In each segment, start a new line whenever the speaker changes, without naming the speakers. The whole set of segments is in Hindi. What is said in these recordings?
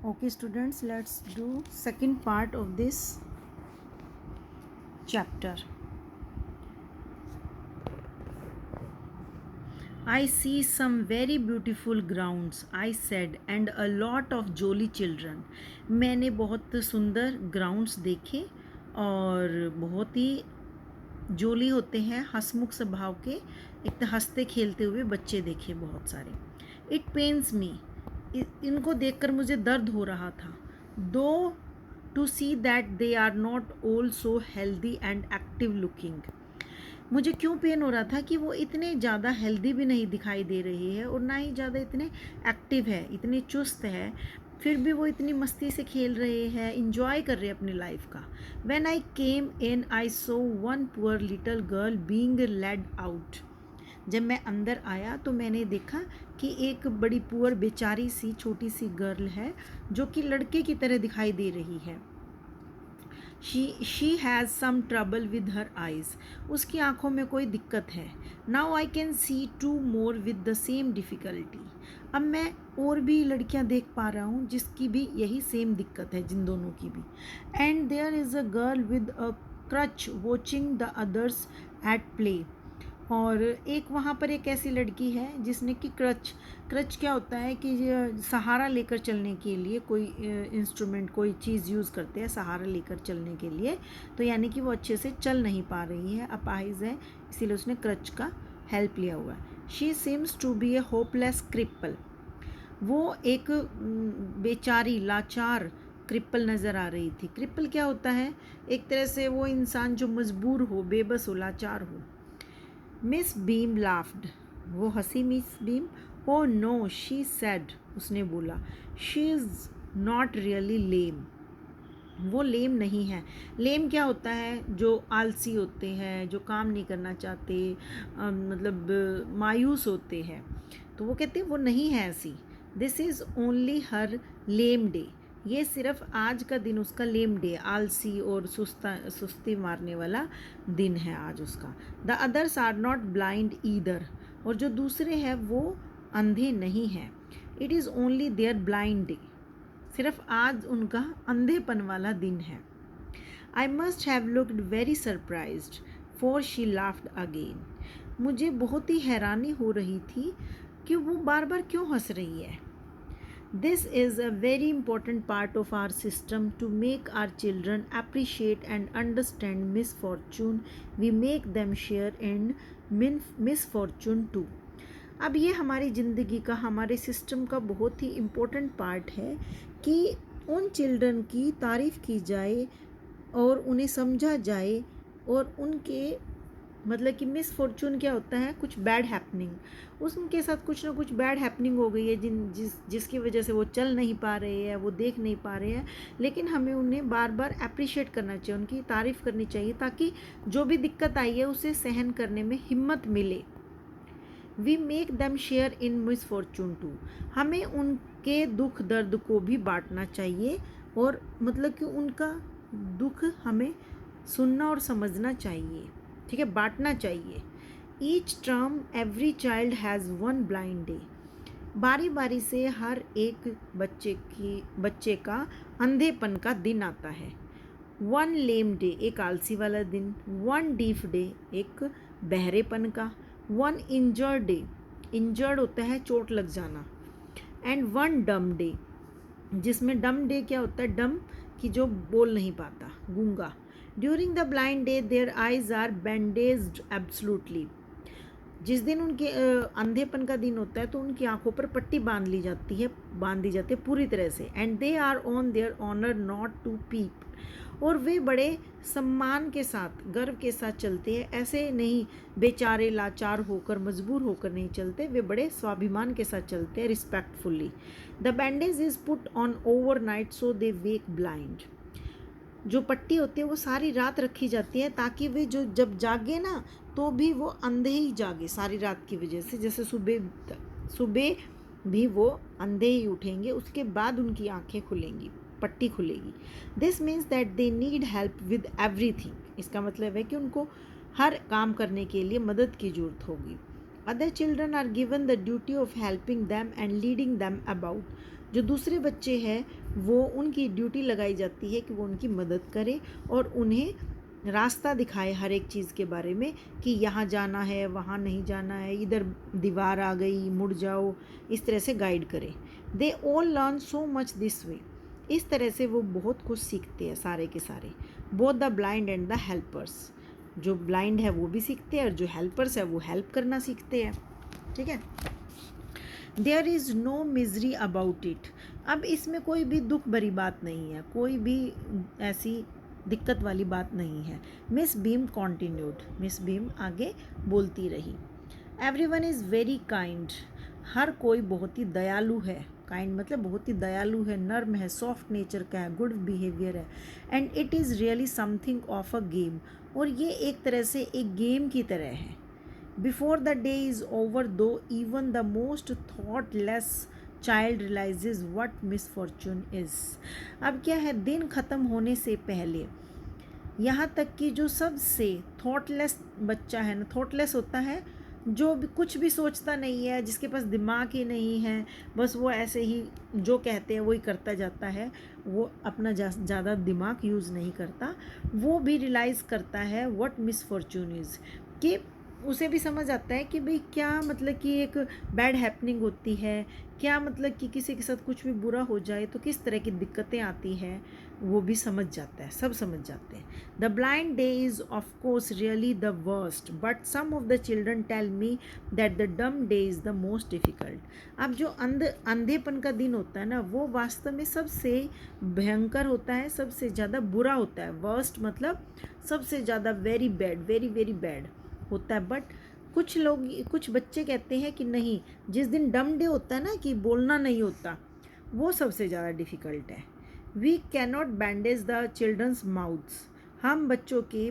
Okay, students, let's do second part of this chapter. I see some very beautiful grounds, I said, and a lot of jolly children. मैंने बहुत सुंदर ग्राउंड्स देखे और बहुत ही जोली होते हैं, हंसमुख स्वभाव के, एक हंसते खेलते हुए बच्चे देखे बहुत सारे. इट पेन्स मी, इनको देखकर मुझे दर्द हो रहा था. दो to see that they are not all so healthy and active looking. मुझे क्यों पेन हो रहा था कि वो इतने ज़्यादा हेल्दी भी नहीं दिखाई दे रही है और ना ही ज़्यादा इतने एक्टिव है, इतने चुस्त है, फिर भी वो इतनी मस्ती से खेल रहे हैं, इंजॉय कर रहे हैं अपनी लाइफ का. When I came in I so one poor little girl being laid out. जब मैं अंदर आया तो मैंने देखा कि एक बड़ी पुअर बेचारी सी छोटी सी गर्ल है जो कि लड़के की तरह दिखाई दे रही है. She has some trouble with her eyes. उसकी आंखों में कोई दिक्कत है. Now I can see two more with the same difficulty. अब मैं और भी लड़कियां देख पा रहा हूँ जिसकी भी यही सेम दिक्कत है, जिन दोनों की भी. And there is a girl with a crutch watching the others at play. और एक वहाँ पर एक ऐसी लड़की है जिसने कि क्रच क्या होता है कि सहारा लेकर चलने के लिए कोई इंस्ट्रूमेंट, कोई चीज़ यूज़ करते हैं सहारा लेकर चलने के लिए. तो यानी कि वो अच्छे से चल नहीं पा रही है, अपाहिज है, इसीलिए उसने क्रच का हेल्प लिया हुआ है. She seems to be a hopeless cripple. वो एक बेचारी लाचार क्रिप्पल नज़र आ रही थी. क्रिप्पल क्या होता है? एक तरह से वो इंसान जो मजबूर हो, बेबस हो, लाचार हो. Miss Beam laughed. वो हंसी Miss Beam. Oh no she said. उसने बोला. She is not really lame. वो लेम नहीं है. लेम क्या होता है? जो आलसी होते हैं, जो काम नहीं करना चाहते, मतलब मायूस होते हैं. तो वो कहते हैं वो नहीं है ऐसी. This is only her lame day. ये सिर्फ आज का दिन उसका लेम डे, आलसी और सुस्ती मारने वाला दिन है आज उसका. The others are not blind either. और जो दूसरे हैं वो अंधे नहीं हैं. It is only their blind day. सिर्फ आज उनका अंधेपन वाला दिन है. I must have looked very surprised for she laughed again. मुझे बहुत ही हैरानी हो रही थी कि वो बार बार क्यों हंस रही है. This is a very important part of our system to make our children appreciate and understand misfortune. We make them share in misfortune too. अब ये हमारी ज़िंदगी का, हमारे सिस्टम का बहुत ही इम्पोर्टेंट पार्ट है कि उन चिल्ड्रन की तारीफ़ की जाए और उन्हें समझा जाए और उनके मतलब कि मिस फॉर्चून क्या होता है? कुछ बैड हैपनिंग. उनके साथ कुछ ना कुछ बैड हैपनिंग हो गई है जिसकी वजह से वो चल नहीं पा रहे हैं, वो देख नहीं पा रहे हैं. लेकिन हमें उन्हें बार बार अप्रिशिएट करना चाहिए, उनकी तारीफ़ करनी चाहिए ताकि जो भी दिक्कत आई है उसे सहन करने में हिम्मत मिले. We make them share in misfortune too. हमें उनके दुख दर्द को भी बांटना चाहिए और मतलब कि उनका दुख हमें सुनना और समझना चाहिए. ठीक है, बांटना चाहिए. Each term every child has one blind day. बारी बारी से हर एक बच्चे का अंधेपन का दिन आता है. वन लेम डे, एक आलसी वाला दिन. वन डीफ डे, एक बहरेपन का. वन इंजर्ड डे, इंजर्ड होता है चोट लग जाना. एंड वन डम डे, जिसमें डम डे क्या होता है? डम कि जो बोल नहीं पाता, गूंगा. During the blind day their eyes are bandaged absolutely. जिस दिन उनके अंधेपन का दिन होता है तो उनकी आंखों पर पट्टी बांध दी जाती है पूरी तरह से. And they are on their honour not to peep. और वे बड़े सम्मान के साथ, गर्व के साथ चलते हैं. ऐसे नहीं बेचारे लाचार होकर, मजबूर होकर नहीं चलते, वे बड़े स्वाभिमान के साथ चलते हैं, respectfully. The bandage is put on over night so they wake blind. जो पट्टी होती है वो सारी रात रखी जाती है ताकि वे जो जब जागे ना तो भी वो अंधे ही जागे सारी रात की वजह से. जैसे सुबह भी वो अंधे ही उठेंगे, उसके बाद उनकी आंखें खुलेंगी, पट्टी खुलेगी. This means that they need help with everything. इसका मतलब है कि उनको हर काम करने के लिए मदद की ज़रूरत होगी. Other children are given the duty of helping them and leading them about. जो दूसरे बच्चे हैं वो उनकी ड्यूटी लगाई जाती है कि वो उनकी मदद करें और उन्हें रास्ता दिखाए हर एक चीज़ के बारे में कि यहाँ जाना है, वहाँ नहीं जाना है, इधर दीवार आ गई, मुड़ जाओ, इस तरह से गाइड करें। They all learn so much this way. इस तरह से वो बहुत कुछ सीखते हैं सारे के सारे, both the blind and the helpers. जो ब्लाइंड है वो भी सीखते हैं और जो हेल्पर्स है वो हेल्प करना सीखते हैं। ठीक है। There is no misery about it. अब इसमें कोई भी दुख भरी बात नहीं है, कोई भी ऐसी दिक्कत वाली बात नहीं है। Miss Beam continued, Miss Beam आगे बोलती रही। Everyone is very kind. हर कोई बहुत ही दयालु है। काइंड मतलब बहुत ही दयालु है, नर्म है, सॉफ्ट नेचर का है, गुड बिहेवियर है। And it is really something of a game. और ये एक तरह से एक गेम की तरह है। Before the day is over though even the most thoughtless child realizes what misfortune is. अब क्या है, दिन ख़त्म होने से पहले यहाँ तक कि जो सबसे थॉटलेस बच्चा है ना, थॉटलेस होता है जो भी कुछ भी सोचता नहीं है, जिसके पास दिमाग ही नहीं है, बस वो ऐसे ही जो कहते हैं वही करता जाता है, वो अपना ज़्यादा दिमाग यूज़ नहीं करता, वो भी रियलाइज़ करता है व्हाट मिसफॉर्चून इज़, कि उसे भी समझ आता है कि भाई क्या मतलब कि एक बैड हैपनिंग होती है, क्या मतलब कि किसी के साथ कुछ भी बुरा हो जाए तो किस तरह की दिक्कतें आती हैं, वो भी समझ जाता है, सब समझ जाते हैं। The blind day is of course really the worst but some of the children tell me that the dumb day is the most difficult. अब जो अंधेपन का दिन होता है ना, वो वास्तव में सबसे भयंकर होता है, सबसे ज़्यादा बुरा होता है। वर्स्ट मतलब सबसे ज़्यादा very bad, very very bad होता है। बट कुछ बच्चे कहते हैं कि नहीं, जिस दिन डम डे होता है ना, कि बोलना नहीं होता, वो सबसे ज़्यादा डिफ़िकल्ट है। We cannot bandage the children's mouths. हम बच्चों के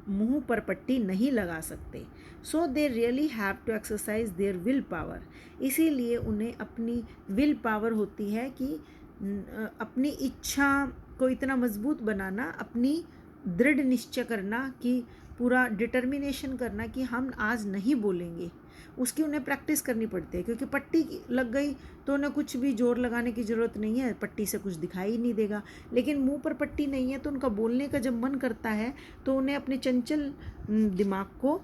मुंह पर पट्टी नहीं लगा सकते। So they really have to exercise their will power. इसीलिए उन्हें अपनी विल पावर होती है कि अपनी इच्छा को इतना मजबूत बनाना, अपनी दृढ़ निश्चय करना, कि पूरा डिटर्मिनेशन करना कि हम आज नहीं बोलेंगे, उसकी उन्हें प्रैक्टिस करनी पड़ती है। क्योंकि पट्टी लग गई तो उन्हें कुछ भी जोर लगाने की ज़रूरत नहीं है, पट्टी से कुछ दिखाई ही नहीं देगा। लेकिन मुंह पर पट्टी नहीं है तो उनका बोलने का जब मन करता है तो उन्हें अपने चंचल दिमाग को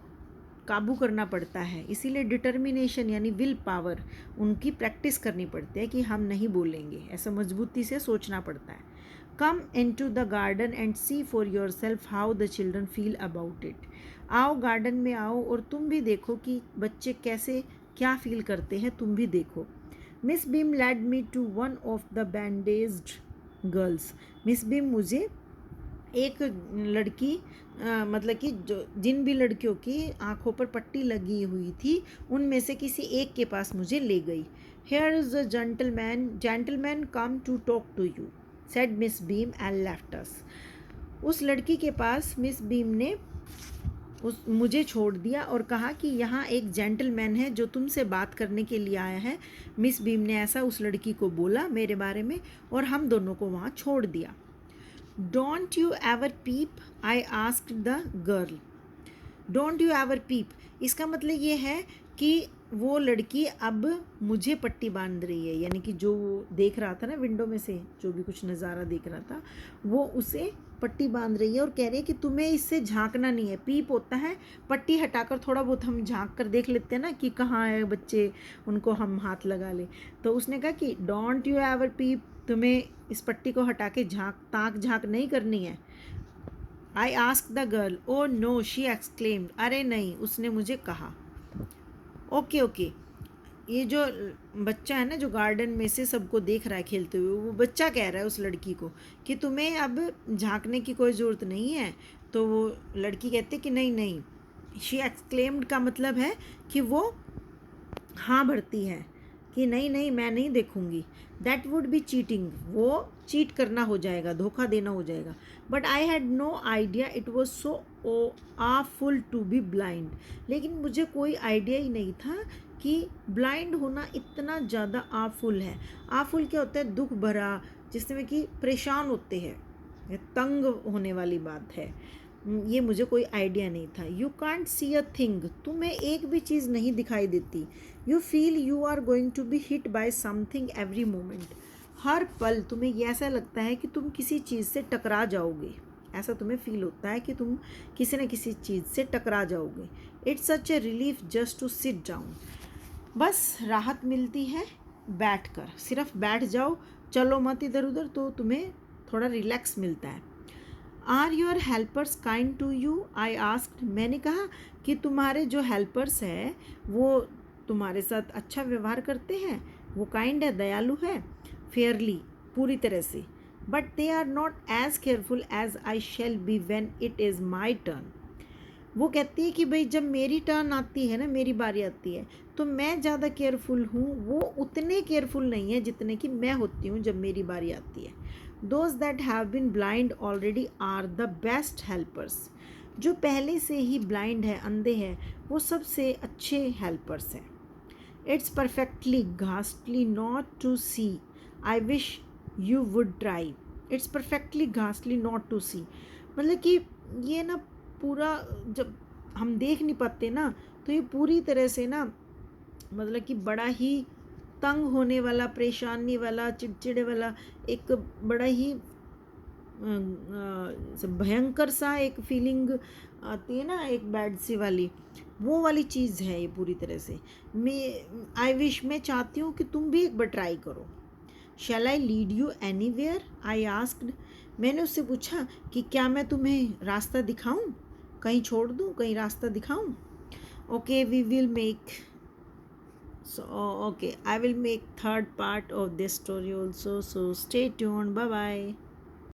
काबू करना पड़ता है। इसीलिए डिटर्मिनेशन यानी विल पावर उनकी प्रैक्टिस करनी पड़ती है कि हम नहीं बोलेंगे, ऐसा मजबूती से सोचना पड़ता है। Come into the garden and see for yourself how the children feel about it. आओ गार्डन में आओ और तुम भी देखो कि बच्चे कैसे क्या फील करते हैं, तुम भी देखो। Miss Beam led me to one of the bandaged girls. Miss Beam मुझे एक लड़की मतलब कि जो जिन भी लड़कियों की आंखों पर पट्टी लगी हुई थी उनमें से किसी एक के पास मुझे ले गई। Here is a gentleman come to talk to you, said Miss Beam and left us. उस लड़की के पास मिस बीम ने मुझे छोड़ दिया और कहा कि यहाँ एक जेंटलमैन है जो तुमसे बात करने के लिए आया है। मिस बीम ने ऐसा उस लड़की को बोला मेरे बारे में और हम दोनों को वहाँ छोड़ दिया। Don't you ever peep, I asked the girl. Don't you ever peep, इसका मतलब ये है कि वो लड़की अब मुझे पट्टी बांध रही है, यानी कि जो देख रहा था ना विंडो में से, जो भी कुछ नज़ारा देख रहा था, वो उसे पट्टी बांध रही है और कह रही है कि तुम्हें इससे झांकना नहीं है। पीप होता है पट्टी हटाकर थोड़ा बहुत हम झांक कर देख लेते हैं ना कि कहाँ है बच्चे, उनको हम हाथ लगा ले। तो उसने कहा कि डोंट यू एवर पीप, तुम्हें इस पट्टी को हटा के ताक झांक नहीं करनी है। I ask the girl. Oh no, she exclaimed. अरे नहीं, उसने मुझे कहा। ओके ओके, ये जो बच्चा है ना जो गार्डन में से सबको देख रहा है खेलते हुए, वो बच्चा कह रहा है उस लड़की को कि तुम्हें अब झांकने की कोई ज़रूरत नहीं है। तो वो लड़की कहती कि नहीं नहीं, शी एक्सक्लेम्ड का मतलब है कि वो हाँ भरती है कि नहीं नहीं मैं नहीं देखूँगी। दैट वुड बी चीटिंग, वो चीट करना हो जाएगा, धोखा देना हो जाएगा। But I had no idea it was so awful to be blind. लेकिन मुझे कोई आइडिया ही नहीं था कि ब्लाइंड होना इतना ज़्यादा awful है। awful क्या होता है? दुख भरा, जिसमें कि परेशान होते हैं, तंग होने वाली बात है। ये मुझे कोई आइडिया नहीं था। You can't see a thing, तुम्हें एक भी चीज़ नहीं दिखाई देती। You feel you are going to be hit by something every moment, हर पल तुम्हें ये ऐसा लगता है कि तुम किसी चीज़ से टकरा जाओगे। ऐसा तुम्हें फील होता है कि तुम किसी न किसी चीज़ से टकरा जाओगे। It's such a relief just to sit down, बस राहत मिलती है बैठ कर, सिर्फ बैठ जाओ, चलो मत इधर उधर, तो तुम्हें थोड़ा रिलैक्स मिलता है। Are your helpers kind to you, I asked, मैंने कहा कि तुम्हारे जो हेल्पर्स हैं वो तुम्हारे साथ अच्छा व्यवहार करते हैं, वो काइंड है, दयालु है। फेयरली, पूरी तरह से। But they are not as careful as I shall be when it is my turn. वो कहती है कि भाई जब मेरी टर्न आती है ना, मेरी बारी आती है, तो मैं ज़्यादा केयरफुल हूँ, वो उतने केयरफुल नहीं है जितने कि मैं होती हूँ जब मेरी बारी आती है। Those that have been blind already are the best helpers, जो पहले से ही ब्लाइंड है, अंधे हैं, वो सबसे अच्छे हेल्पर्स हैं। It's perfectly ghastly not to see, I wish you would try. It's perfectly ghastly not to see, मतलब कि ये ना पूरा, जब हम देख नहीं पाते ना, तो ये पूरी तरह से ना, मतलब कि बड़ा ही तंग होने वाला, परेशानी वाला, चिड़चिड़े वाला, एक बड़ा ही भयंकर सा एक फीलिंग आती है ना, एक बैड सी वाली, वो वाली चीज़ है ये पूरी तरह से। मैं आई विश, मैं चाहती हूँ कि तुम भी एक बार ट्राई करो। Shall I lead you anywhere, I asked, मैंने उससे पूछा कि क्या मैं तुम्हें रास्ता दिखाऊं, कहीं छोड़ दूं, कहीं रास्ता दिखाऊं। Okay we will make, so okay, I will make third part of this story also, so stay tuned, bye bye.